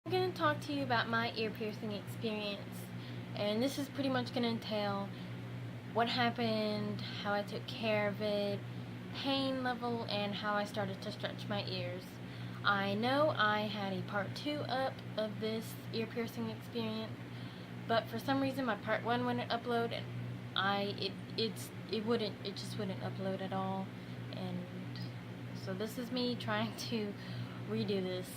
I'm going to talk to you about my ear piercing experience, and this is pretty much going to entail what happened, how I took care of it, pain level, and how I started to stretch my ears. I know I had a part 2 up of this ear piercing experience, but for some reason my part 1 wouldn't upload, and it just wouldn't upload at all, and so this is me trying to redo this.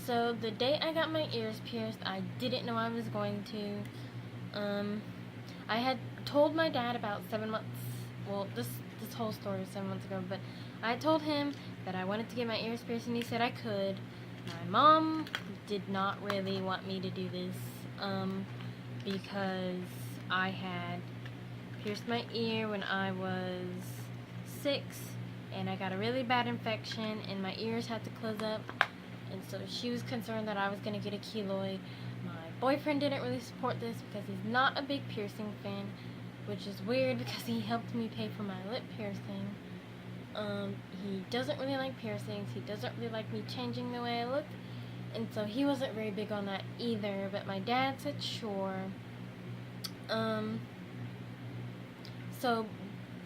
So the day I got my ears pierced, I didn't know I was going to. I had told my dad about 7 months. Well, this whole story was 7 months ago, but I told him that I wanted to get my ears pierced, and he said I could. My mom did not really want me to do this, because I had pierced my ear when I was 6, and I got a really bad infection, and my ears had to close up. And so she was concerned that I was going to get a keloid. My boyfriend didn't really support this because he's not a big piercing fan, which is weird because he helped me pay for my lip piercing. He doesn't really like piercings. He doesn't really like me changing the way I look. And so he wasn't very big on that either. But my dad said sure. So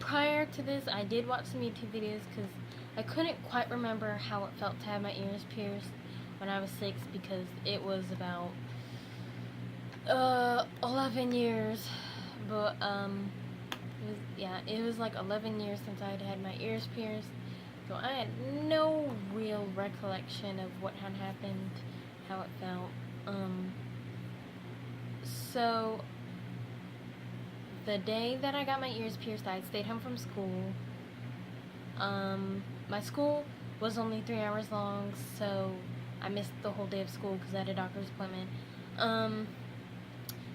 prior to this, I did watch some YouTube videos because I couldn't quite remember how it felt to have my ears pierced when I was 6, because it was about 11 years, but it was like 11 years since I had had my ears pierced, so I had no real recollection of what had happened, how it felt. So the day that I got my ears pierced, I stayed home from school. My school was only 3 hours long, so I missed the whole day of school because I had a doctor's appointment.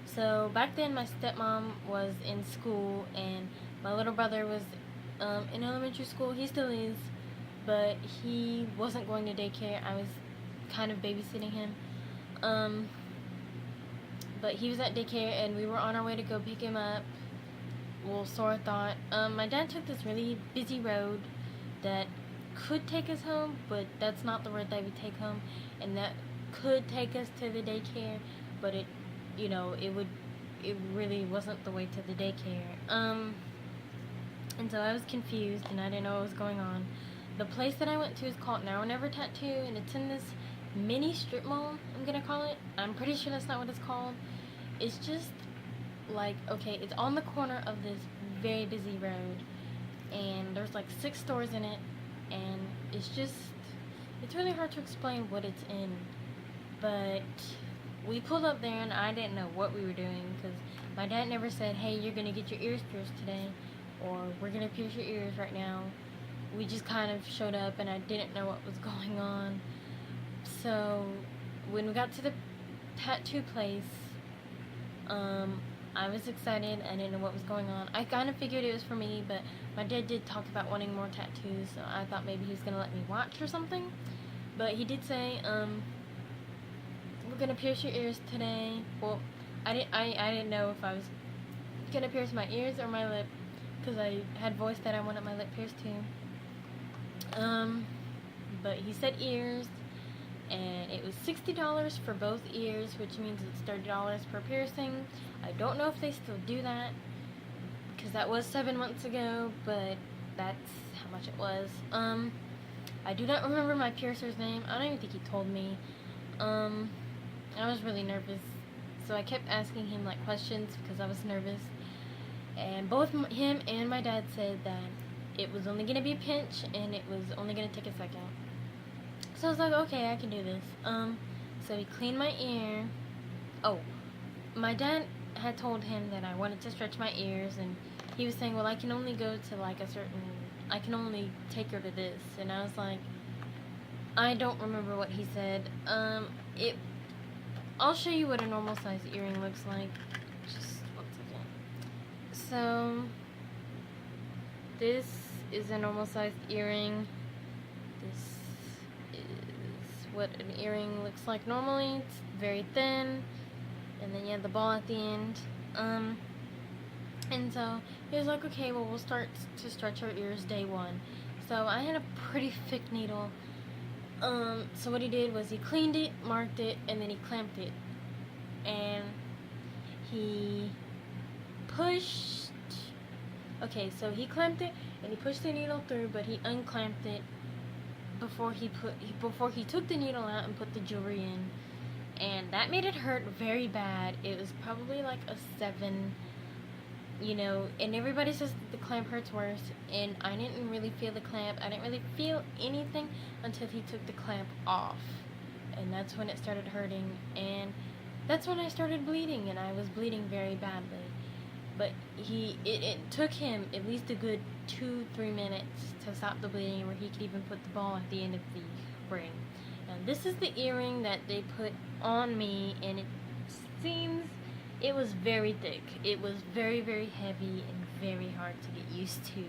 So back then my stepmom was in school, and my little brother was in elementary school. He still is, but he wasn't going to daycare. I was kind of babysitting him. But he was at daycare, and we were on our way to go pick him up. Well, so I thought. My dad took this really busy road that could take us home, but that's not the road that we take home, and that could take us to the daycare, but it really wasn't the way to the daycare. And so I was confused, and I didn't know what was going on. The place that I went to is called Now or Never Tattoo, and it's in this mini strip mall, I'm gonna call it. I'm pretty sure that's not what it's called. It's just like, okay, it's on the corner of this very busy road, and there's like 6 stores in it, and it's really hard to explain what it's in. But we pulled up there, and I didn't know what we were doing, because my dad never said, hey, you're gonna get your ears pierced today, or we're gonna pierce your ears right now. We just kind of showed up, and I didn't know what was going on. So when we got to the tattoo place, I was excited. I didn't know what was going on. I kind of figured it was for me, but my dad did talk about wanting more tattoos, so I thought maybe he was gonna let me watch or something. But he did say, we're gonna pierce your ears today. Well, I didn't know if I was gonna pierce my ears or my lip, because I had voiced that I wanted my lip pierced too. But he said ears, and it was $60 for both ears, which means it's $30 per piercing. I don't know if they still do that, because that was 7 months ago, but that's how much it was. I do not remember my piercer's name. I don't even think he told me. I was really nervous, so I kept asking him like questions because I was nervous, and both him and my dad said that it was only gonna be a pinch, and it was only gonna take a second. So I was like, okay, I can do this. So he cleaned my ear. Oh, my dad had told him that I wanted to stretch my ears, and he was saying, well, I can only go to like I can only take her to this. And I was like, I don't remember what he said. I'll show you what a normal size earring looks like. Just 1 second. So this is a normal sized earring. This is what an earring looks like normally. It's very thin, and then you have the ball at the end. And so he was like, okay, well, we'll start to stretch our ears day 1. So I had a pretty thick needle, So what he did was he cleaned it, marked it, and then he clamped it. And he pushed. Okay, so he clamped it and he pushed the needle through, but he unclamped it before he took the needle out and put the jewelry in, and that made it hurt very bad. It was probably like a 7, and everybody says that the clamp hurts worse, and I didn't really feel the clamp. I didn't really feel anything until he took the clamp off, and that's when it started hurting, and that's when I started bleeding, and I was bleeding very badly. But it took him at least a good 2-3 minutes to stop the bleeding, where he could even put the ball at the end of the ring. Now this is the earring that they put on me, and it was very thick. It was very, very heavy and very hard to get used to.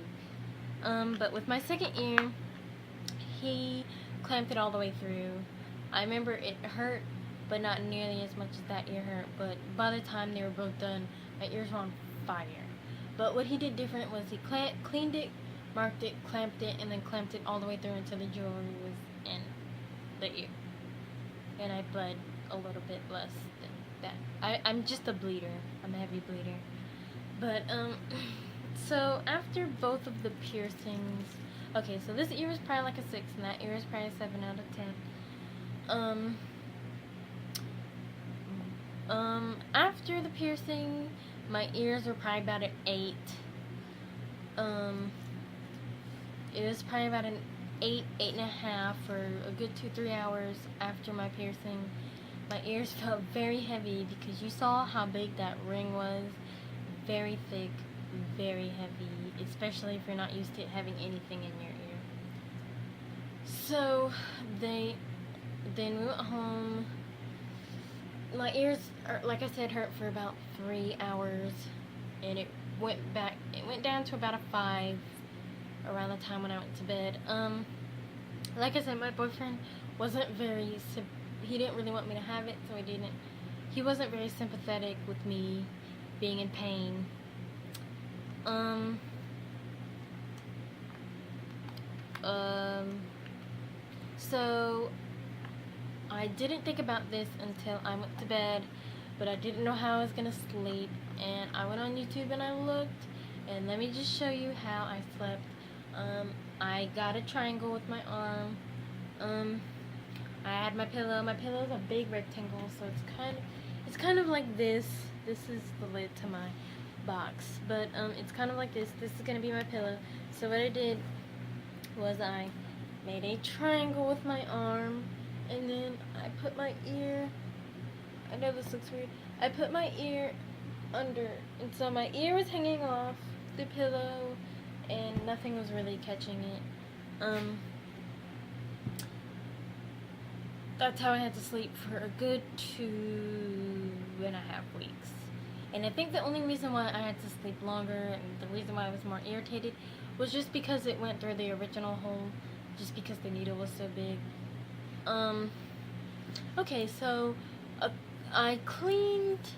But with my second ear, he clamped it all the way through. I remember it hurt, but not nearly as much as that ear hurt. But by the time they were both done, my ears were on fire. But what he did different was he cleaned it, marked it, clamped it, and then clamped it all the way through until the jewelry was in the ear. And I bled a little bit less than that. I'm just a bleeder. I'm a heavy bleeder. But, so after both of the piercings, okay, so this ear is probably like a 6, and that ear is probably a 7 out of 10. After the piercing, my ears were probably about an 8. It was probably about an 8, 8.5 for a good 2-3 hours after my piercing. My ears felt very heavy because you saw how big that ring was. Very thick, very heavy, especially if you're not used to having anything in your ear. So then we went home. My ears, like I said, hurt for about 3 hours, and it went down to about a 5 around the time when I went to bed. Like I said, my boyfriend wasn't he didn't really want me to have it, so he wasn't very sympathetic with me being in pain. So I didn't think about this until I went to bed, but I didn't know how I was gonna sleep, and I went on YouTube and I looked, and let me just show you how I slept. I got a triangle with my arm. I had my pillow. My pillow is a big rectangle, so it's kind of like this. This is the lid to my box, but it's kind of like this. This is gonna be my pillow. So what I did was I made a triangle with my arm, and then I put my ear, I know this looks weird, I put my ear under, and so my ear was hanging off the pillow, and nothing was really catching it. That's how I had to sleep for a good 2.5 weeks. And I think the only reason why I had to sleep longer, and the reason why I was more irritated, was just because it went through the original hole, just because the needle was so big. Okay, so I cleaned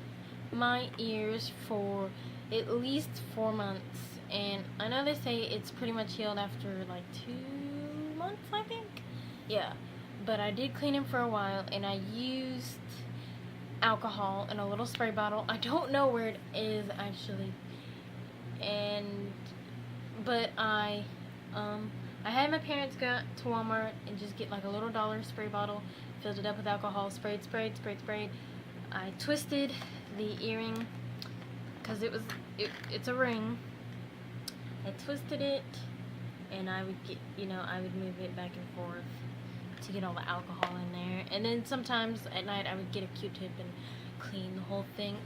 my ears for at least 4 months, and I know they say it's pretty much healed after like 2 months, I think. Yeah, but I did clean them for a while, and I used alcohol in a little spray bottle. I don't know where it is actually, but I had my parents go to Walmart and just get like a little dollar spray bottle, filled it up with alcohol, sprayed. I twisted the earring, because it's a ring. I twisted it, and I would move it back and forth to get all the alcohol in there. And then sometimes at night I would get a Q-tip and clean the whole thing.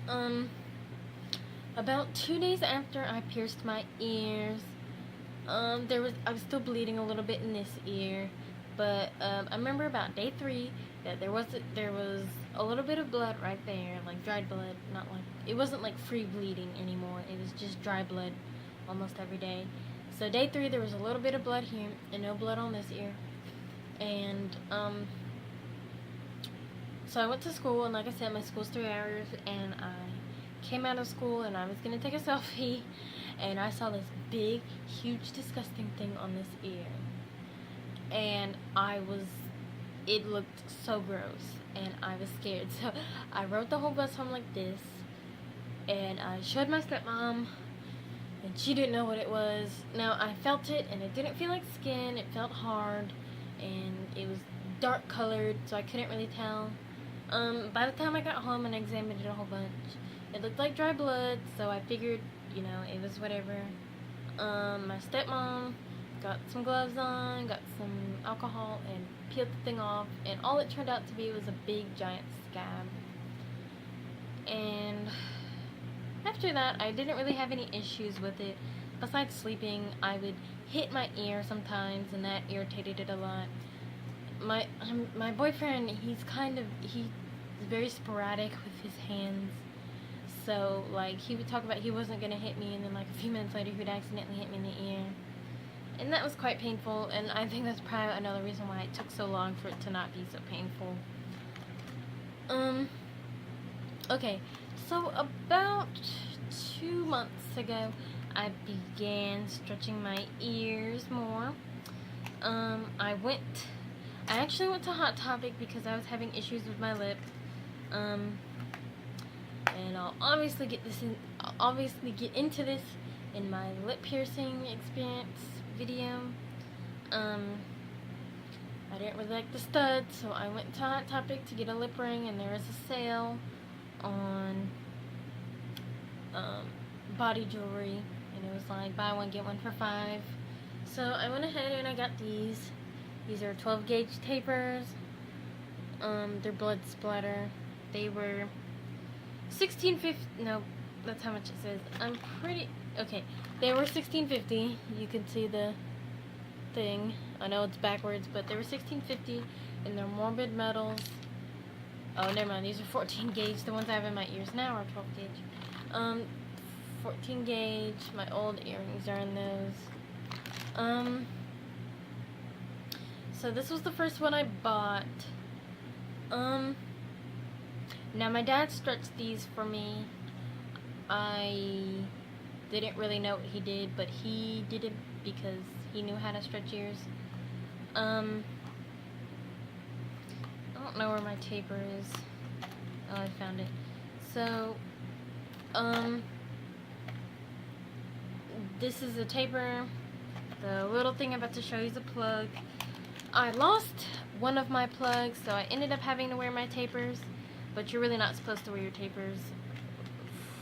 About 2 days after I pierced my ears, I was still bleeding a little bit in this ear, but I remember about day 3 that there was a little bit of blood right there, like dried blood. It wasn't like free bleeding anymore. It was just dry blood almost every day. So day 3 there was a little bit of blood here and no blood on this ear. And so I went to school, and like I said, my school's 3 hours, and I came out of school and I was gonna take a selfie, and I saw this big, huge, disgusting thing on this ear, and I was it looked so gross, and I was scared. So I rode the whole bus home like this, and I showed my stepmom, and she didn't know what it was. Now, I felt it, and it didn't feel like skin. It felt hard, and it was dark colored, so I couldn't really tell. By the time I got home and examined it a whole bunch, it looked like dry blood, so I figured, it was whatever. My stepmom got some gloves on, got some alcohol, and peeled the thing off, and all it turned out to be was a big giant scab. And after that, I didn't really have any issues with it. Besides sleeping, I would hit my ear sometimes, and that irritated it a lot. My boyfriend, he's very sporadic with his hands. So, like, he would talk about he wasn't going to hit me, and then, like, a few minutes later, he would accidentally hit me in the ear. And that was quite painful, and I think that's probably another reason why it took so long for it to not be so painful. Okay, so about 2 months ago, I began stretching my ears more. I actually went to Hot Topic because I was having issues with my lip. And I'll obviously get into this in my lip piercing experience video. I didn't really like the studs, so I went to Hot Topic to get a lip ring, and there was a sale on body jewelry, and it was like buy one get one for $5. So I went ahead and I got these. These are 12 gauge tapers. They're blood splatter. They were $16.50. No, that's how much it says. Okay. They were $16.50. You can see the thing. I know it's backwards, but they were $16.50, and they're morbid metals. Oh, never mind. These are 14 gauge. The ones I have in my ears now are 12 gauge. 14 gauge. My old earrings are in those. So this was the first one I bought. Now my dad stretched these for me. I didn't really know what he did, but he did it because he knew how to stretch ears. I don't know where my taper is. Oh, I found it. So, this is a taper. The little thing I'm about to show you is a plug. I lost one of my plugs, so I ended up having to wear my tapers, but you're really not supposed to wear your tapers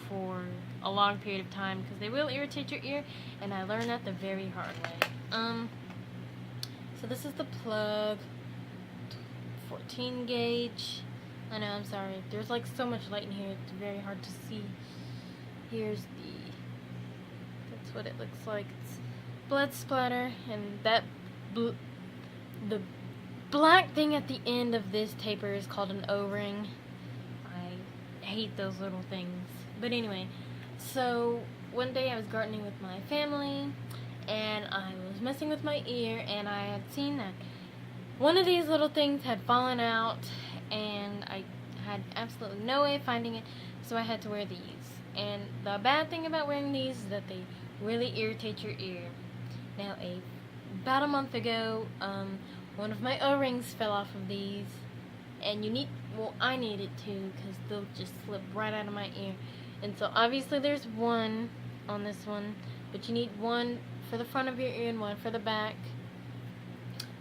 for a long period of time because they will irritate your ear, and I learned that the very hard way. So this is the plug, 14 gauge. I know, I'm sorry. There's like so much light in here, it's very hard to see. That's what it looks like. It's blood splatter, and the black thing at the end of this taper is called an O-ring. I hate those little things. But anyway, so one day I was gardening with my family, and I was messing with my ear, and I had seen that one of these little things had fallen out, and I had absolutely no way of finding it, so I had to wear these. And the bad thing about wearing these is that they really irritate your ear. Now, about a month ago, one of my O-rings fell off of these, and I needed to, because they'll just slip right out of my ear. And so obviously there's one on this one, but you need one for the front of your ear and one for the back.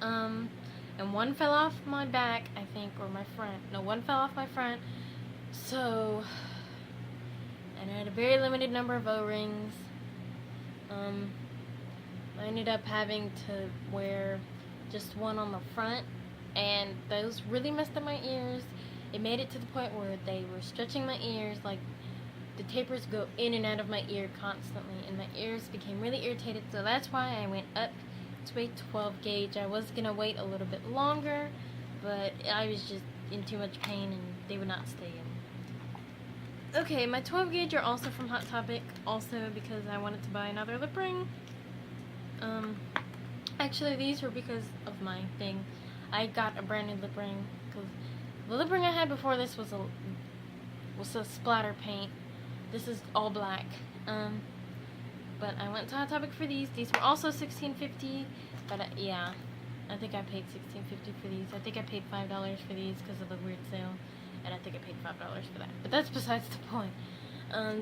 And one fell off my back, I think, or my front. No, one fell off my front. So, and I had a very limited number of O-rings. I ended up having to wear just one on the front, and those really messed up my ears. It made it to the point where they were stretching my ears, like the tapers go in and out of my ear constantly, and my ears became really irritated, so that's why I went up to a 12 gauge. I was going to wait a little bit longer, but I was just in too much pain, and they would not stay in. Okay, my 12 gauge are also from Hot Topic, also because I wanted to buy another lip ring. Actually, these were because of my thing. I got a brand new lip ring, because the lip ring I had before this was a splatter paint. This is all black. But I went to Hot Topic for these. These were also $16.50, but yeah, I think I paid $16.50 for these. I think I paid $5 for these because of the weird sale, and I think I paid $5 for that. But that's besides the point.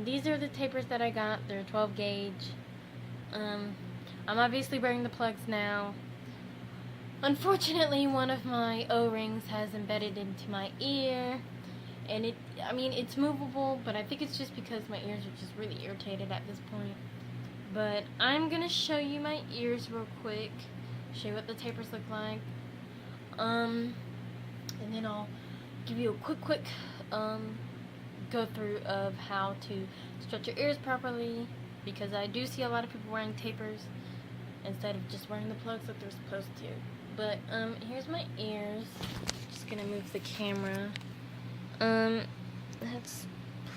These are the tapers that I got. They're 12 gauge. I'm obviously wearing the plugs now. Unfortunately, one of my O-rings has embedded into my ear, and it's movable, but I think it's just because my ears are just really irritated at this point. But I'm gonna show you my ears real quick, show you what the tapers look like, and then I'll give you a quick go through of how to stretch your ears properly, because I do see a lot of people wearing tapers instead of just wearing the plugs like they're supposed to. But here's my ears. Just gonna move the camera. That's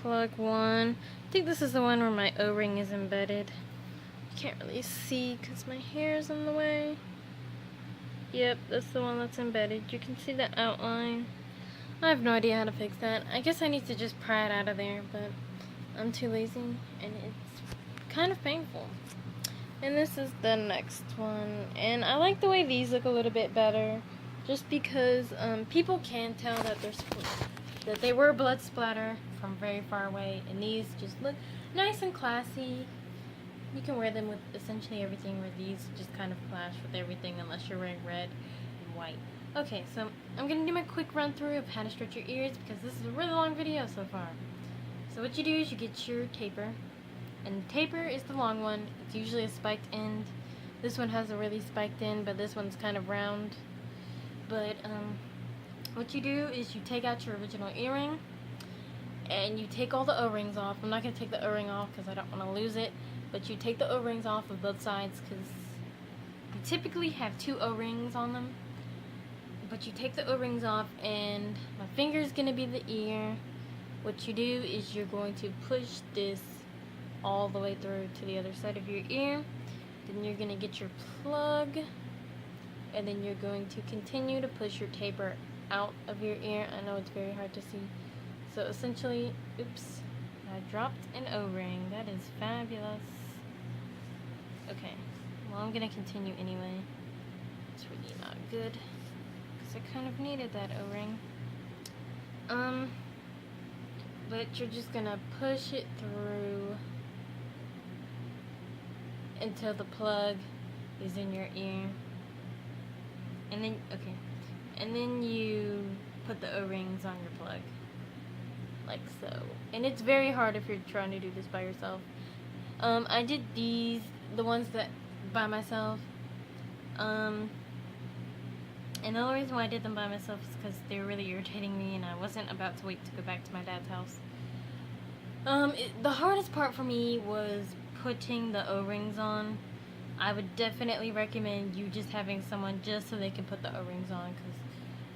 plug 1. I think this is the one where my O-ring is embedded. You can't really see because my hair is in the way. Yep, that's the one that's embedded. You can see the outline. I have no idea how to fix that. I guess I need to just pry it out of there, but I'm too lazy and it's kind of painful. And this is the next one, and I like the way these look a little bit better, just because people can tell that they were blood splatter from very far away, and these just look nice and classy. You can wear them with essentially everything, where these just kind of clash with everything unless you're wearing red and white. Okay, so I'm gonna do my quick run through of how to stretch your ears, because this is a really long video so far. So what you do is you get your taper. And the taper is the long one. It's usually a spiked end. This one has a really spiked end, but this one's kind of round. But what you do is you take out your original earring, and you take all the O-rings off. I'm not going to take the O-ring off because I don't want to lose it. But you take the O-rings off of both sides, because you typically have 2 O-rings on them. But you take the O-rings off, and my finger is going to be the ear. What you do is you're going to push this all the way through to the other side of your ear. Then you're going to get your plug, and then you're going to continue to push your taper out of your ear. I know it's very hard to see. So essentially, oops, I dropped an O-ring. That is fabulous. Okay, well, I'm going to continue anyway. It's really not good, because I kind of needed that O-ring. But you're just going to push it through until the plug is in your ear, and then you put the O-rings on your plug like so. And it's very hard if you're trying to do this by yourself. I did the ones that by myself, and the only reason why I did them by myself is because they were really irritating me, and I wasn't about to wait to go back to my dad's house. The hardest part for me was putting the O-rings on. I would definitely recommend you just having someone just so they can put the O-rings on, because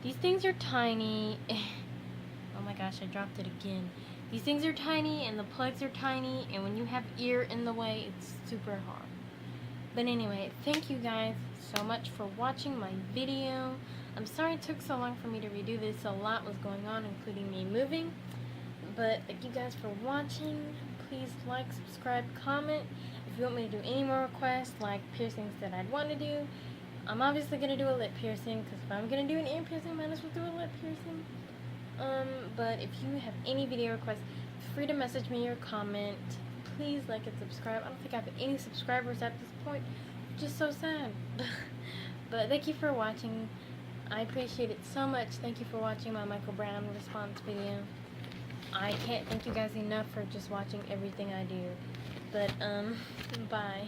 these things are tiny. Oh my gosh, I dropped it again. These things are tiny, and the plugs are tiny, and when you have ear in the way, it's super hard. But anyway, thank you guys so much for watching my video. I'm sorry it took so long for me to redo this. A lot was going on, including me moving. But thank you guys for watching. Please like, subscribe, comment. If you want me to do any more requests, like piercings that I'd want to do. I'm obviously going to do a lip piercing, because if I'm going to do an ear piercing, I might as well do a lip piercing. But if you have any video requests, feel free to message me or comment. Please like and subscribe. I don't think I have any subscribers at this point, which is so sad. But thank you for watching. I appreciate it so much. Thank you for watching my Michael Brown response video. I can't thank you guys enough for just watching everything I do. But, bye.